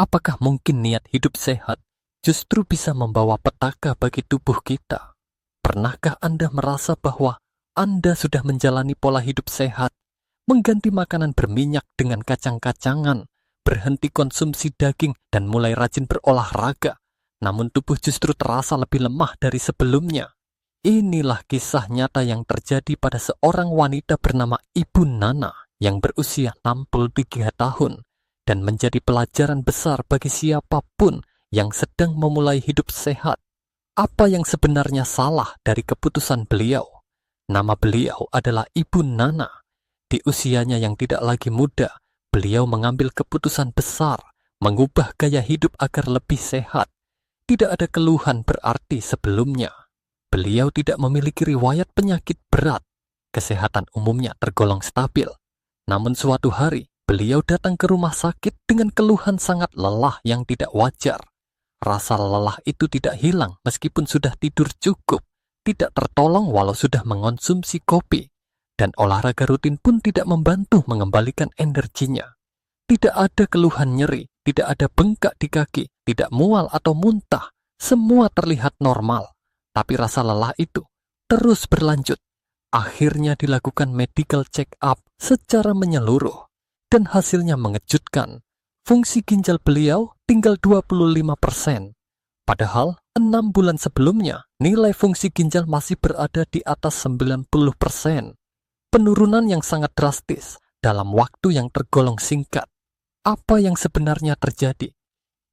Apakah mungkin niat hidup sehat justru bisa membawa petaka bagi tubuh kita? Pernahkah Anda merasa bahwa Anda sudah menjalani pola hidup sehat, mengganti makanan berminyak dengan kacang-kacangan, berhenti konsumsi daging, dan mulai rajin berolahraga, namun tubuh justru terasa lebih lemah dari sebelumnya? Inilah kisah nyata yang terjadi pada seorang wanita bernama Ibu Nana yang berusia 63 tahun dan menjadi pelajaran besar bagi siapapun yang sedang memulai hidup sehat. Apa yang sebenarnya salah dari keputusan beliau? Nama beliau adalah Ibu Nana. Di usianya yang tidak lagi muda, beliau mengambil keputusan besar, mengubah gaya hidup agar lebih sehat. Tidak ada keluhan berarti sebelumnya. Beliau tidak memiliki riwayat penyakit berat. Kesehatan umumnya tergolong stabil. Namun suatu hari, beliau datang ke rumah sakit dengan keluhan sangat lelah yang tidak wajar. Rasa lelah itu tidak hilang meskipun sudah tidur cukup, tidak tertolong walau sudah mengonsumsi kopi, dan olahraga rutin pun tidak membantu mengembalikan energinya. Tidak ada keluhan nyeri, tidak ada bengkak di kaki, tidak mual atau muntah, semua terlihat normal. Tapi rasa lelah itu terus berlanjut. Akhirnya dilakukan medical check-up secara menyeluruh, dan hasilnya mengejutkan. Fungsi ginjal beliau tinggal 25%. Padahal 6 bulan sebelumnya, nilai fungsi ginjal masih berada di atas 90%. Penurunan yang sangat drastis dalam waktu yang tergolong singkat. Apa yang sebenarnya terjadi?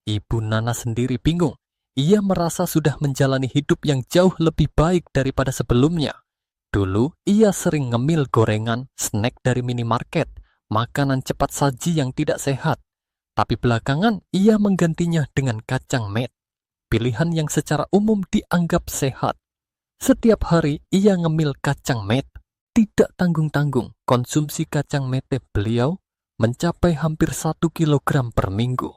Ibu Nana sendiri bingung. Ia merasa sudah menjalani hidup yang jauh lebih baik daripada sebelumnya. Dulu, ia sering ngemil gorengan, snack dari minimarket, makanan cepat saji yang tidak sehat. Tapi belakangan, ia menggantinya dengan kacang met, pilihan yang secara umum dianggap sehat. Setiap hari, ia ngemil kacang met. Tidak tanggung-tanggung, konsumsi kacang mete beliau mencapai hampir 1 kilogram per minggu.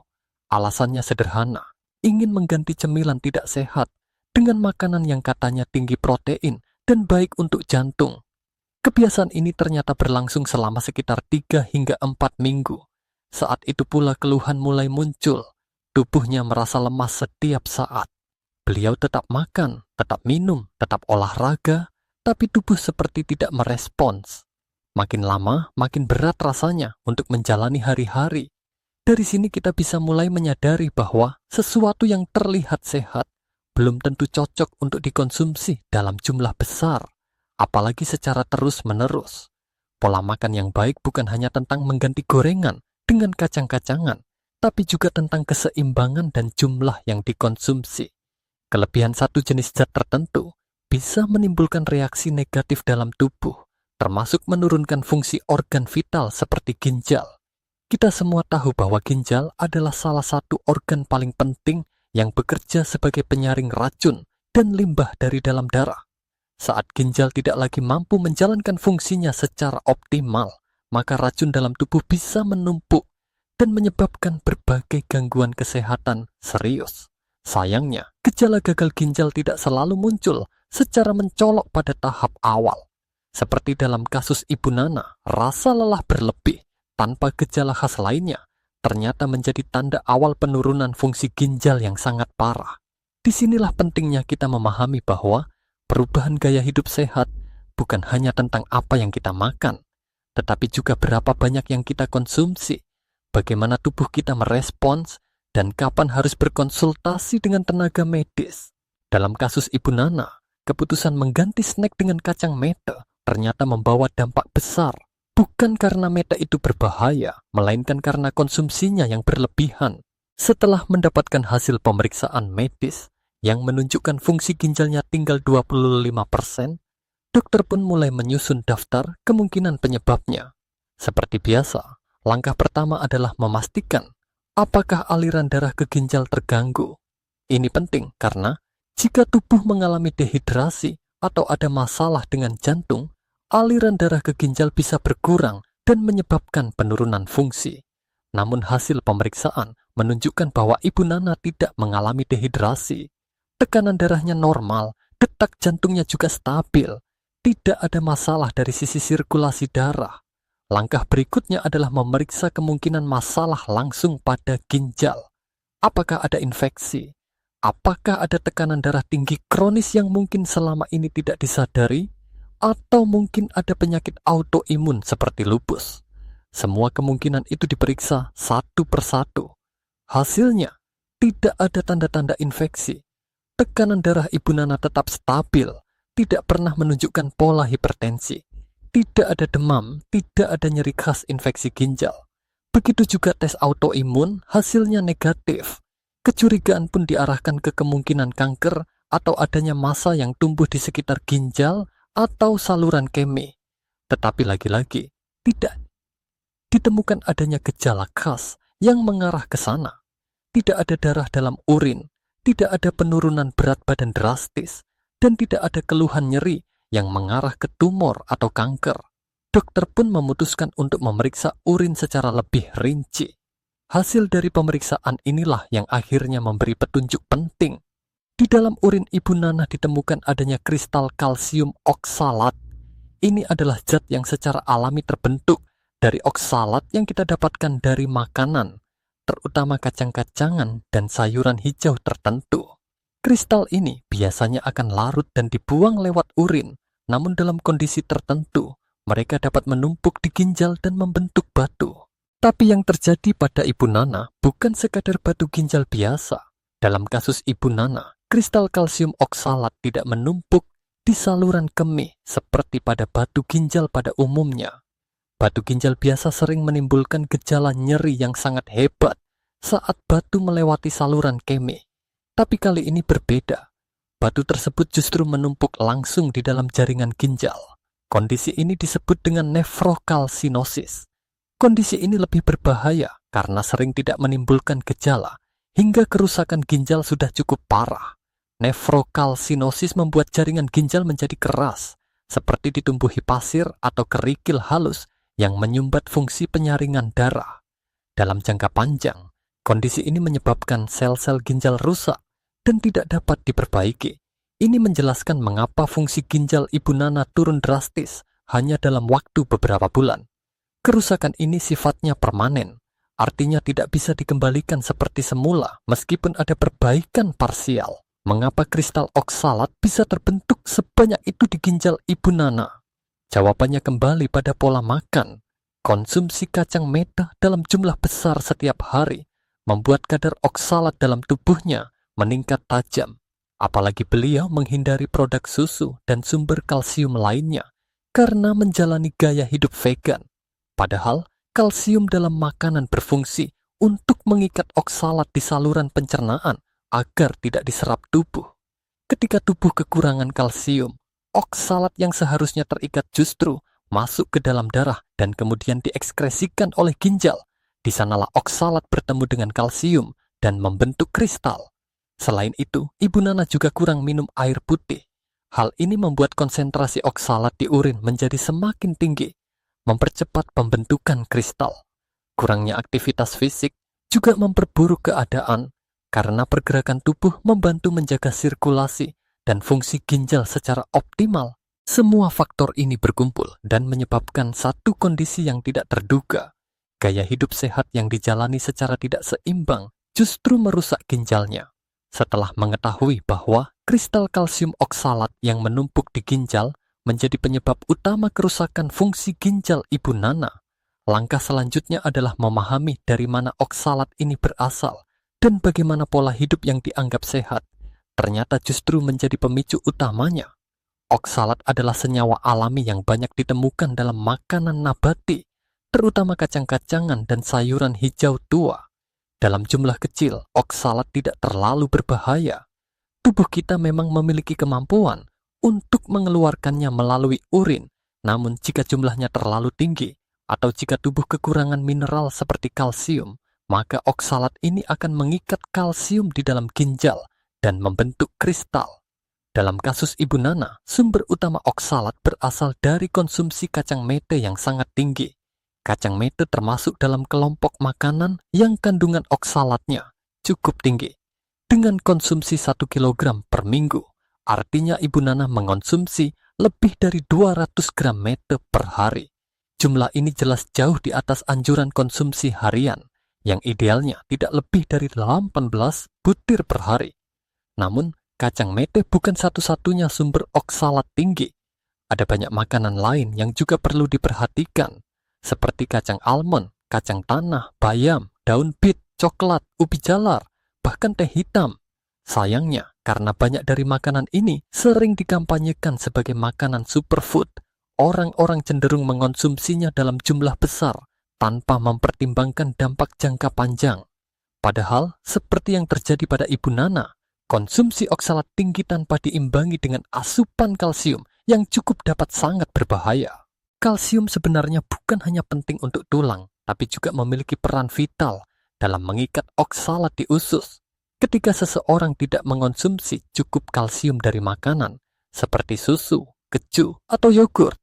Alasannya sederhana. Ingin mengganti cemilan tidak sehat dengan makanan yang katanya tinggi protein dan baik untuk jantung. Kebiasaan ini ternyata berlangsung selama sekitar 3 hingga 4 minggu. Saat itu pula keluhan mulai muncul. Tubuhnya merasa lemas setiap saat. Beliau tetap makan, tetap minum, tetap olahraga, tapi tubuh seperti tidak merespons. Makin lama, makin berat rasanya untuk menjalani hari-hari. Dari sini kita bisa mulai menyadari bahwa sesuatu yang terlihat sehat belum tentu cocok untuk dikonsumsi dalam jumlah besar, apalagi secara terus-menerus. Pola makan yang baik bukan hanya tentang mengganti gorengan dengan kacang-kacangan, tapi juga tentang keseimbangan dan jumlah yang dikonsumsi. Kelebihan satu jenis zat tertentu bisa menimbulkan reaksi negatif dalam tubuh, termasuk menurunkan fungsi organ vital seperti ginjal. Kita semua tahu bahwa ginjal adalah salah satu organ paling penting yang bekerja sebagai penyaring racun dan limbah dari dalam darah. Saat ginjal tidak lagi mampu menjalankan fungsinya secara optimal, maka racun dalam tubuh bisa menumpuk dan menyebabkan berbagai gangguan kesehatan serius. Sayangnya, gejala gagal ginjal tidak selalu muncul secara mencolok pada tahap awal. Seperti dalam kasus Ibu Nana, rasa lelah berlebih tanpa gejala khas lainnya ternyata menjadi tanda awal penurunan fungsi ginjal yang sangat parah. Disinilah pentingnya kita memahami bahwa perubahan gaya hidup sehat bukan hanya tentang apa yang kita makan, tetapi juga berapa banyak yang kita konsumsi, bagaimana tubuh kita merespons, dan kapan harus berkonsultasi dengan tenaga medis. Dalam kasus Ibu Nana, keputusan mengganti snack dengan kacang mete ternyata membawa dampak besar. Bukan karena mete itu berbahaya, melainkan karena konsumsinya yang berlebihan. Setelah mendapatkan hasil pemeriksaan medis yang menunjukkan fungsi ginjalnya tinggal 25%, dokter pun mulai menyusun daftar kemungkinan penyebabnya. Seperti biasa, langkah pertama adalah memastikan apakah aliran darah ke ginjal terganggu. Ini penting karena jika tubuh mengalami dehidrasi atau ada masalah dengan jantung, aliran darah ke ginjal bisa berkurang dan menyebabkan penurunan fungsi. Namun hasil pemeriksaan menunjukkan bahwa Ibu Nana tidak mengalami dehidrasi. Tekanan darahnya normal, detak jantungnya juga stabil. Tidak ada masalah dari sisi sirkulasi darah. Langkah berikutnya adalah memeriksa kemungkinan masalah langsung pada ginjal. Apakah ada infeksi? Apakah ada tekanan darah tinggi kronis yang mungkin selama ini tidak disadari? Atau mungkin ada penyakit autoimun seperti lupus? Semua kemungkinan itu diperiksa satu persatu. Hasilnya, tidak ada tanda-tanda infeksi. Tekanan darah Ibu Nana tetap stabil, tidak pernah menunjukkan pola hipertensi. Tidak ada demam, tidak ada nyeri khas infeksi ginjal. Begitu juga tes autoimun, hasilnya negatif. Kecurigaan pun diarahkan ke kemungkinan kanker atau adanya massa yang tumbuh di sekitar ginjal atau saluran kemih. Tetapi lagi-lagi, tidak ditemukan adanya gejala khas yang mengarah ke sana. Tidak ada darah dalam urin, tidak ada penurunan berat badan drastis, dan tidak ada keluhan nyeri yang mengarah ke tumor atau kanker. Dokter pun memutuskan untuk memeriksa urin secara lebih rinci. Hasil dari pemeriksaan inilah yang akhirnya memberi petunjuk penting. Di dalam urin Ibu Nana ditemukan adanya kristal kalsium oksalat. Ini adalah zat yang secara alami terbentuk dari oksalat yang kita dapatkan dari makanan, terutama kacang-kacangan dan sayuran hijau tertentu. Kristal ini biasanya akan larut dan dibuang lewat urin, namun dalam kondisi tertentu, mereka dapat menumpuk di ginjal dan membentuk batu. Tapi yang terjadi pada Ibu Nana bukan sekadar batu ginjal biasa. Dalam kasus Ibu Nana, kristal kalsium oksalat tidak menumpuk di saluran kemih seperti pada batu ginjal pada umumnya. Batu ginjal biasa sering menimbulkan gejala nyeri yang sangat hebat saat batu melewati saluran kemih. Tapi kali ini berbeda. Batu tersebut justru menumpuk langsung di dalam jaringan ginjal. Kondisi ini disebut dengan nefrokalsinosis. Kondisi ini lebih berbahaya karena sering tidak menimbulkan gejala hingga kerusakan ginjal sudah cukup parah. Nefrokalsinosis membuat jaringan ginjal menjadi keras, seperti ditumbuhi pasir atau kerikil halus yang menyumbat fungsi penyaringan darah. Dalam jangka panjang, kondisi ini menyebabkan sel-sel ginjal rusak dan tidak dapat diperbaiki. Ini menjelaskan mengapa fungsi ginjal Ibu Nana turun drastis hanya dalam waktu beberapa bulan. Kerusakan ini sifatnya permanen, artinya tidak bisa dikembalikan seperti semula meskipun ada perbaikan parsial. Mengapa kristal oksalat bisa terbentuk sebanyak itu di ginjal Ibu Nana? Jawabannya kembali pada pola makan. Konsumsi kacang meta dalam jumlah besar setiap hari membuat kadar oksalat dalam tubuhnya meningkat tajam. Apalagi beliau menghindari produk susu dan sumber kalsium lainnya karena menjalani gaya hidup vegan. Padahal, kalsium dalam makanan berfungsi untuk mengikat oksalat di saluran pencernaan agar tidak diserap tubuh. Ketika tubuh kekurangan kalsium, oksalat yang seharusnya terikat justru masuk ke dalam darah dan kemudian diekskresikan oleh ginjal. Di sanalah oksalat bertemu dengan kalsium dan membentuk kristal. Selain itu, Ibu Nana juga kurang minum air putih. Hal ini membuat konsentrasi oksalat di urin menjadi semakin tinggi, mempercepat pembentukan kristal. Kurangnya aktivitas fisik juga memperburuk keadaan karena pergerakan tubuh membantu menjaga sirkulasi dan fungsi ginjal secara optimal. Semua faktor ini berkumpul dan menyebabkan satu kondisi yang tidak terduga. Gaya hidup sehat yang dijalani secara tidak seimbang justru merusak ginjalnya. Setelah mengetahui bahwa kristal kalsium oksalat yang menumpuk di ginjal menjadi penyebab utama kerusakan fungsi ginjal Ibu Nana, langkah selanjutnya adalah memahami dari mana oksalat ini berasal dan bagaimana pola hidup yang dianggap sehat ternyata justru menjadi pemicu utamanya. Oksalat adalah senyawa alami yang banyak ditemukan dalam makanan nabati, terutama kacang-kacangan dan sayuran hijau tua. Dalam jumlah kecil, oksalat tidak terlalu berbahaya. Tubuh kita memang memiliki kemampuan untuk mengeluarkannya melalui urin, namun jika jumlahnya terlalu tinggi, atau jika tubuh kekurangan mineral seperti kalsium, maka oksalat ini akan mengikat kalsium di dalam ginjal dan membentuk kristal. Dalam kasus Ibu Nana, sumber utama oksalat berasal dari konsumsi kacang mete yang sangat tinggi. Kacang mete termasuk dalam kelompok makanan yang kandungan oksalatnya cukup tinggi. Dengan konsumsi 1 kilogram per minggu, artinya Ibu Nana mengonsumsi lebih dari 200 gram mete per hari. Jumlah ini jelas jauh di atas anjuran konsumsi harian, yang idealnya tidak lebih dari 18 butir per hari. Namun, kacang mete bukan satu-satunya sumber oksalat tinggi. Ada banyak makanan lain yang juga perlu diperhatikan, seperti kacang almond, kacang tanah, bayam, daun bit, coklat, ubi jalar, bahkan teh hitam. Sayangnya, karena banyak dari makanan ini sering dikampanyekan sebagai makanan superfood, orang-orang cenderung mengonsumsinya dalam jumlah besar tanpa mempertimbangkan dampak jangka panjang. Padahal, seperti yang terjadi pada Ibu Nana, konsumsi oksalat tinggi tanpa diimbangi dengan asupan kalsium yang cukup dapat sangat berbahaya. Kalsium sebenarnya bukan hanya penting untuk tulang, tapi juga memiliki peran vital dalam mengikat oksalat di usus. Ketika seseorang tidak mengonsumsi cukup kalsium dari makanan, seperti susu, keju, atau yogurt,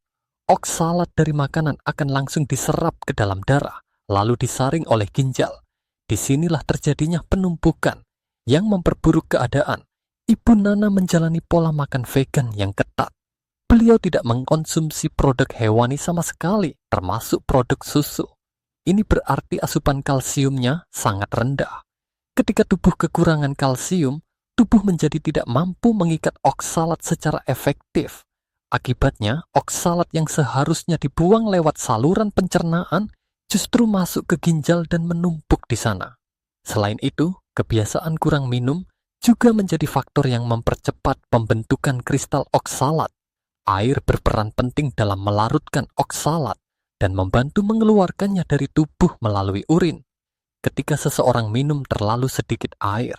oksalat dari makanan akan langsung diserap ke dalam darah, lalu disaring oleh ginjal. Disinilah terjadinya penumpukan yang memperburuk keadaan. Ibu Nana menjalani pola makan vegan yang ketat. Beliau tidak mengkonsumsi produk hewani sama sekali, termasuk produk susu. Ini berarti asupan kalsiumnya sangat rendah. Ketika tubuh kekurangan kalsium, tubuh menjadi tidak mampu mengikat oksalat secara efektif. Akibatnya, oksalat yang seharusnya dibuang lewat saluran pencernaan justru masuk ke ginjal dan menumpuk di sana. Selain itu, kebiasaan kurang minum juga menjadi faktor yang mempercepat pembentukan kristal oksalat. Air berperan penting dalam melarutkan oksalat dan membantu mengeluarkannya dari tubuh melalui urin. Ketika seseorang minum terlalu sedikit air,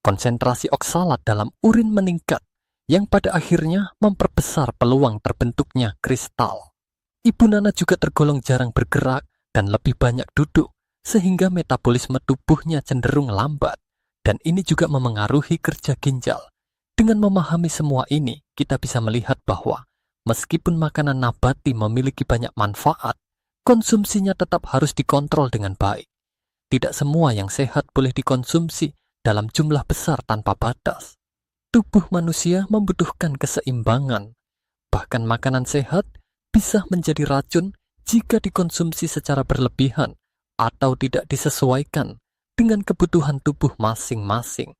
konsentrasi oksalat dalam urin meningkat, yang pada akhirnya memperbesar peluang terbentuknya kristal. Ibu Nana juga tergolong jarang bergerak dan lebih banyak duduk, sehingga metabolisme tubuhnya cenderung lambat, dan ini juga memengaruhi kerja ginjal. Dengan memahami semua ini, kita bisa melihat bahwa meskipun makanan nabati memiliki banyak manfaat, konsumsinya tetap harus dikontrol dengan baik. Tidak semua yang sehat boleh dikonsumsi dalam jumlah besar tanpa batas. Tubuh manusia membutuhkan keseimbangan. Bahkan makanan sehat bisa menjadi racun jika dikonsumsi secara berlebihan atau tidak disesuaikan dengan kebutuhan tubuh masing-masing.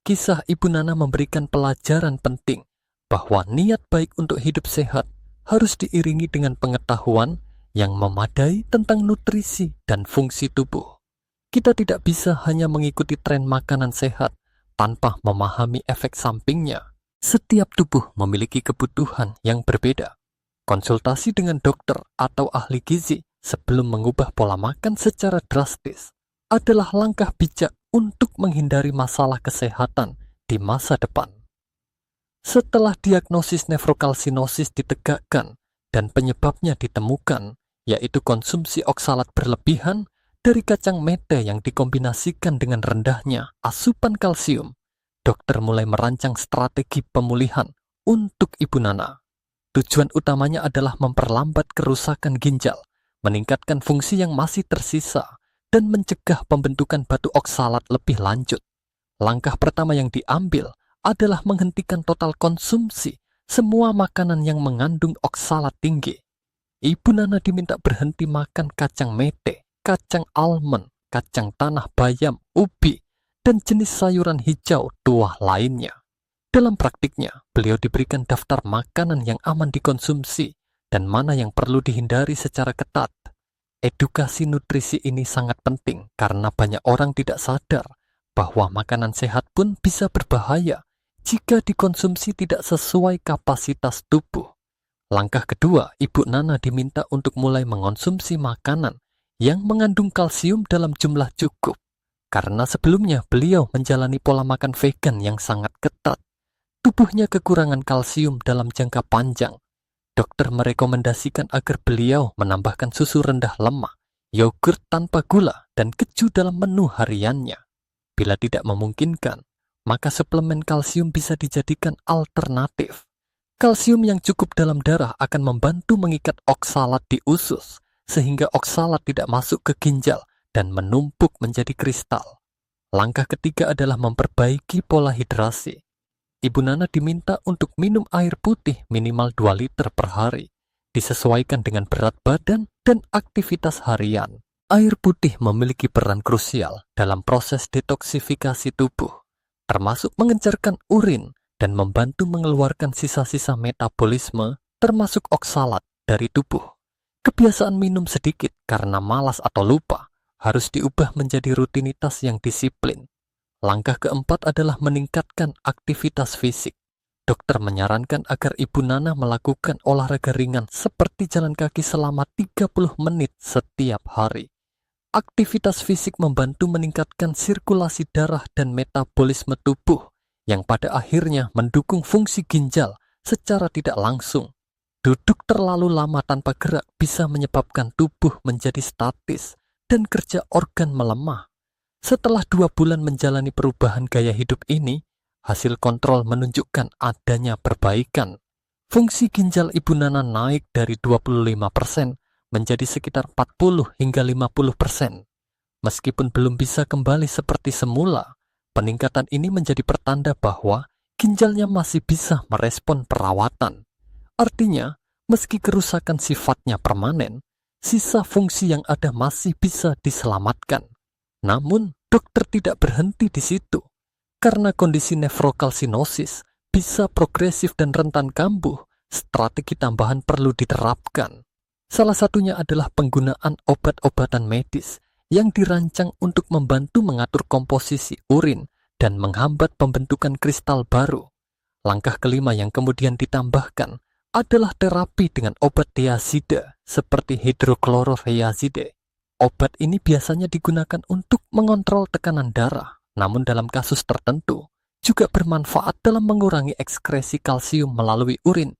Kisah Ibu Nana memberikan pelajaran penting bahwa niat baik untuk hidup sehat harus diiringi dengan pengetahuan yang memadai tentang nutrisi dan fungsi tubuh. Kita tidak bisa hanya mengikuti tren makanan sehat tanpa memahami efek sampingnya. Setiap tubuh memiliki kebutuhan yang berbeda. Konsultasi dengan dokter atau ahli gizi sebelum mengubah pola makan secara drastis adalah langkah bijak untuk menghindari masalah kesehatan di masa depan. Setelah diagnosis nefrokalsinosis ditegakkan dan penyebabnya ditemukan, yaitu konsumsi oksalat berlebihan dari kacang mete yang dikombinasikan dengan rendahnya asupan kalsium, dokter mulai merancang strategi pemulihan untuk Ibu Nana. Tujuan utamanya adalah memperlambat kerusakan ginjal, meningkatkan fungsi yang masih tersisa, dan mencegah pembentukan batu oksalat lebih lanjut. Langkah pertama yang diambil adalah menghentikan total konsumsi semua makanan yang mengandung oksalat tinggi. Ibu Nana diminta berhenti makan kacang mete, kacang almond, kacang tanah bayam, ubi, dan jenis sayuran hijau tuah lainnya. Dalam praktiknya, beliau diberikan daftar makanan yang aman dikonsumsi dan mana yang perlu dihindari secara ketat. Edukasi nutrisi ini sangat penting karena banyak orang tidak sadar bahwa makanan sehat pun bisa berbahaya jika dikonsumsi tidak sesuai kapasitas tubuh. Langkah kedua, Ibu Nana diminta untuk mulai mengonsumsi makanan yang mengandung kalsium dalam jumlah cukup. Karena sebelumnya beliau menjalani pola makan vegan yang sangat ketat, tubuhnya kekurangan kalsium dalam jangka panjang. Dokter merekomendasikan agar beliau menambahkan susu rendah lemak, yogurt tanpa gula, dan keju dalam menu hariannya. Bila tidak memungkinkan, maka suplemen kalsium bisa dijadikan alternatif. Kalsium yang cukup dalam darah akan membantu mengikat oksalat di usus, sehingga oksalat tidak masuk ke ginjal dan menumpuk menjadi kristal. Langkah ketiga adalah memperbaiki pola hidrasi. Ibu Nana diminta untuk minum air putih minimal 2 liter per hari, disesuaikan dengan berat badan dan aktivitas harian. Air putih memiliki peran krusial dalam proses detoksifikasi tubuh, termasuk mengencerkan urin dan membantu mengeluarkan sisa-sisa metabolisme termasuk oksalat dari tubuh. Kebiasaan minum sedikit karena malas atau lupa harus diubah menjadi rutinitas yang disiplin. Langkah keempat adalah meningkatkan aktivitas fisik. Dokter menyarankan agar Ibu Nana melakukan olahraga ringan seperti jalan kaki selama 30 menit setiap hari. Aktivitas fisik membantu meningkatkan sirkulasi darah dan metabolisme tubuh, yang pada akhirnya mendukung fungsi ginjal secara tidak langsung. Duduk terlalu lama tanpa gerak bisa menyebabkan tubuh menjadi statis dan kerja organ melemah. Setelah 2 bulan menjalani perubahan gaya hidup ini, hasil kontrol menunjukkan adanya perbaikan. Fungsi ginjal Ibu Nana naik dari 25% menjadi sekitar 40 hingga 50%. Meskipun belum bisa kembali seperti semula, peningkatan ini menjadi pertanda bahwa ginjalnya masih bisa merespon perawatan. Artinya, meski kerusakan sifatnya permanen, sisa fungsi yang ada masih bisa diselamatkan. Namun, dokter tidak berhenti di situ. Karena kondisi nefrokalsinosis bisa progresif dan rentan kambuh, strategi tambahan perlu diterapkan. Salah satunya adalah penggunaan obat-obatan medis yang dirancang untuk membantu mengatur komposisi urin dan menghambat pembentukan kristal baru. Langkah kelima yang kemudian ditambahkan adalah terapi dengan obat thiazida seperti hidroklorothiazide. Obat ini biasanya digunakan untuk mengontrol tekanan darah, namun dalam kasus tertentu juga bermanfaat dalam mengurangi ekskresi kalsium melalui urin.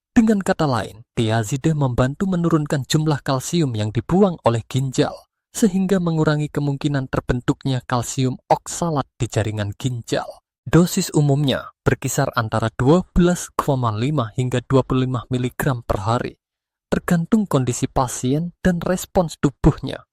Dengan kata lain, thiazida membantu menurunkan jumlah kalsium yang dibuang oleh ginjal, sehingga mengurangi kemungkinan terbentuknya kalsium oksalat di jaringan ginjal. Dosis umumnya berkisar antara 12,5 hingga 25 mg per hari, tergantung kondisi pasien dan respons tubuhnya.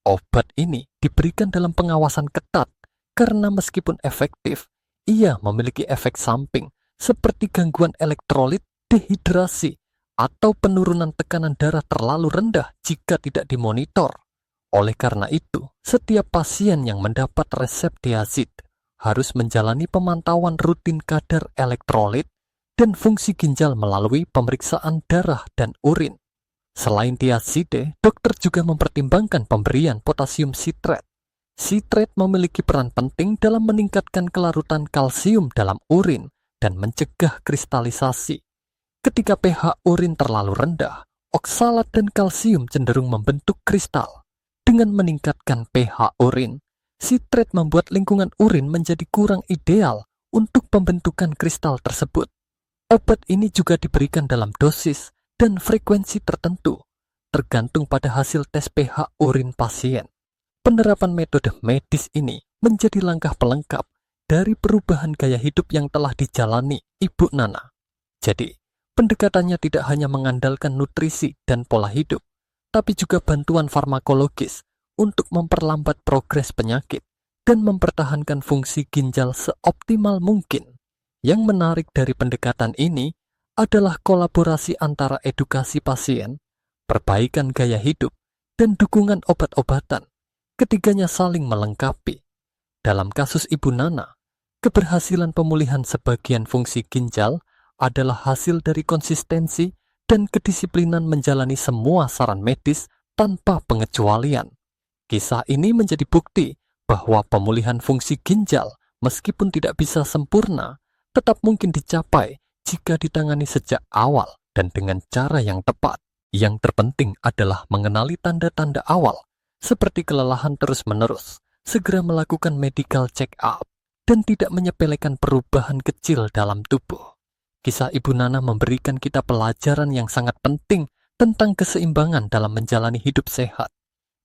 Obat ini diberikan dalam pengawasan ketat karena meskipun efektif, ia memiliki efek samping seperti gangguan elektrolit, dehidrasi, atau penurunan tekanan darah terlalu rendah jika tidak dimonitor. Oleh karena itu, setiap pasien yang mendapat resep thiazid harus menjalani pemantauan rutin kadar elektrolit dan fungsi ginjal melalui pemeriksaan darah dan urin. Selain thiazide, dokter juga mempertimbangkan pemberian potasium sitrat. Sitrat memiliki peran penting dalam meningkatkan kelarutan kalsium dalam urin dan mencegah kristalisasi. Ketika pH urin terlalu rendah, oksalat dan kalsium cenderung membentuk kristal. Dengan meningkatkan pH urin, sitrat membuat lingkungan urin menjadi kurang ideal untuk pembentukan kristal tersebut. Obat ini juga diberikan dalam dosis dan frekuensi tertentu, tergantung pada hasil tes pH urin pasien. Penerapan metode medis ini menjadi langkah pelengkap dari perubahan gaya hidup yang telah dijalani Ibu Nana. Jadi, pendekatannya tidak hanya mengandalkan nutrisi dan pola hidup, tapi juga bantuan farmakologis untuk memperlambat progres penyakit dan mempertahankan fungsi ginjal seoptimal mungkin. Yang menarik dari pendekatan ini adalah kolaborasi antara edukasi pasien, perbaikan gaya hidup, dan dukungan obat-obatan. Ketiganya saling melengkapi. Dalam kasus Ibu Nana, keberhasilan pemulihan sebagian fungsi ginjal adalah hasil dari konsistensi dan kedisiplinan menjalani semua saran medis tanpa pengecualian. Kisah ini menjadi bukti bahwa pemulihan fungsi ginjal, meskipun tidak bisa sempurna, tetap mungkin dicapai jika ditangani sejak awal dan dengan cara yang tepat. Yang terpenting adalah mengenali tanda-tanda awal, seperti kelelahan terus-menerus, segera melakukan medical check-up, dan tidak menyepelekan perubahan kecil dalam tubuh. Kisah Ibu Nana memberikan kita pelajaran yang sangat penting tentang keseimbangan dalam menjalani hidup sehat.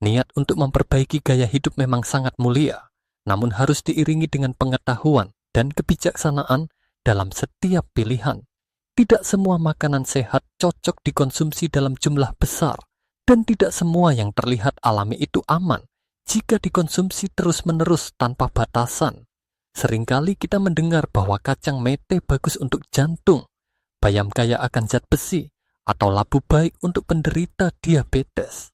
Niat untuk memperbaiki gaya hidup memang sangat mulia, namun harus diiringi dengan pengetahuan dan kebijaksanaan dalam setiap pilihan. Tidak semua makanan sehat cocok dikonsumsi dalam jumlah besar, dan tidak semua yang terlihat alami itu aman jika dikonsumsi terus-menerus tanpa batasan. Seringkali kita mendengar bahwa kacang mete bagus untuk jantung, bayam kaya akan zat besi, atau labu baik untuk penderita diabetes.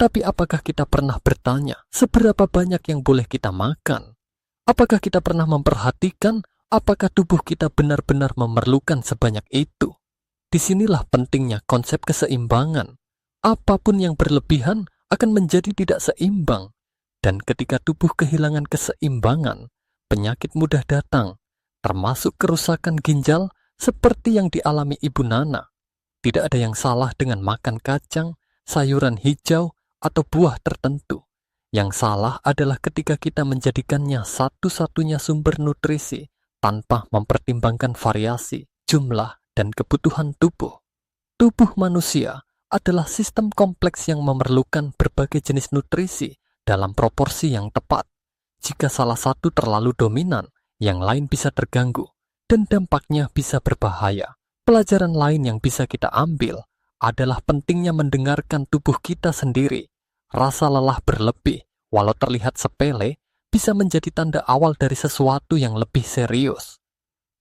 Tapi apakah kita pernah bertanya seberapa banyak yang boleh kita makan? Apakah kita pernah memperhatikan apakah tubuh kita benar-benar memerlukan sebanyak itu? Disinilah pentingnya konsep keseimbangan. Apapun yang berlebihan akan menjadi tidak seimbang. Dan ketika tubuh kehilangan keseimbangan, penyakit mudah datang, termasuk kerusakan ginjal seperti yang dialami Ibu Nana. Tidak ada yang salah dengan makan kacang, sayuran hijau, atau buah tertentu. Yang salah adalah ketika kita menjadikannya satu-satunya sumber nutrisi tanpa mempertimbangkan variasi, jumlah, dan kebutuhan tubuh. Tubuh manusia adalah sistem kompleks yang memerlukan berbagai jenis nutrisi dalam proporsi yang tepat. Jika salah satu terlalu dominan, yang lain bisa terganggu, dan dampaknya bisa berbahaya. Pelajaran lain yang bisa kita ambil adalah pentingnya mendengarkan tubuh kita sendiri. Rasa lelah berlebih, walau terlihat sepele, bisa menjadi tanda awal dari sesuatu yang lebih serius.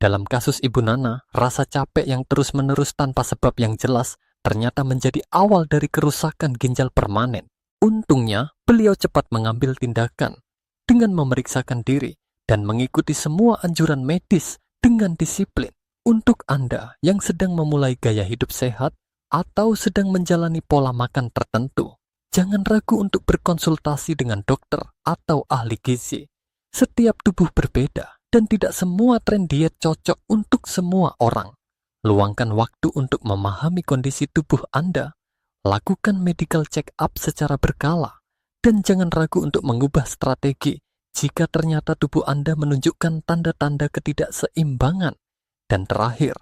Dalam kasus Ibu Nana, rasa capek yang terus-menerus tanpa sebab yang jelas ternyata menjadi awal dari kerusakan ginjal permanen. Untungnya, beliau cepat mengambil tindakan dengan memeriksakan diri dan mengikuti semua anjuran medis dengan disiplin. Untuk Anda yang sedang memulai gaya hidup sehat atau sedang menjalani pola makan tertentu, jangan ragu untuk berkonsultasi dengan dokter atau ahli gizi. Setiap tubuh berbeda dan tidak semua tren diet cocok untuk semua orang. Luangkan waktu untuk memahami kondisi tubuh Anda. Lakukan medical check-up secara berkala. Dan jangan ragu untuk mengubah strategi jika ternyata tubuh Anda menunjukkan tanda-tanda ketidakseimbangan. Dan terakhir,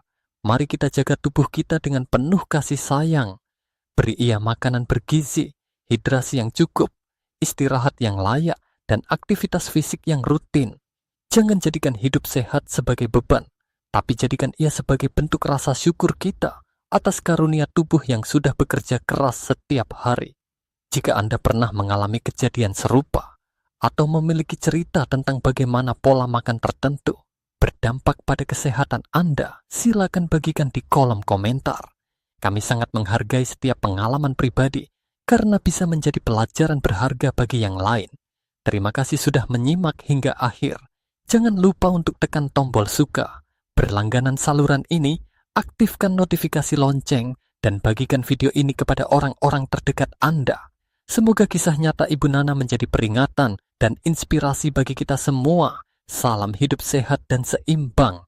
mari kita jaga tubuh kita dengan penuh kasih sayang. Beri ia makanan bergizi, hidrasi yang cukup, istirahat yang layak, dan aktivitas fisik yang rutin. Jangan jadikan hidup sehat sebagai beban, tapi jadikan ia sebagai bentuk rasa syukur kita atas karunia tubuh yang sudah bekerja keras setiap hari. Jika Anda pernah mengalami kejadian serupa, atau memiliki cerita tentang bagaimana pola makan tertentu berdampak pada kesehatan Anda, silakan bagikan di kolom komentar. Kami sangat menghargai setiap pengalaman pribadi, karena bisa menjadi pelajaran berharga bagi yang lain. Terima kasih sudah menyimak hingga akhir. Jangan lupa untuk tekan tombol suka, berlangganan saluran ini, aktifkan notifikasi lonceng, dan bagikan video ini kepada orang-orang terdekat Anda. Semoga kisah nyata Ibu Nana menjadi peringatan dan inspirasi bagi kita semua. Salam hidup sehat dan seimbang.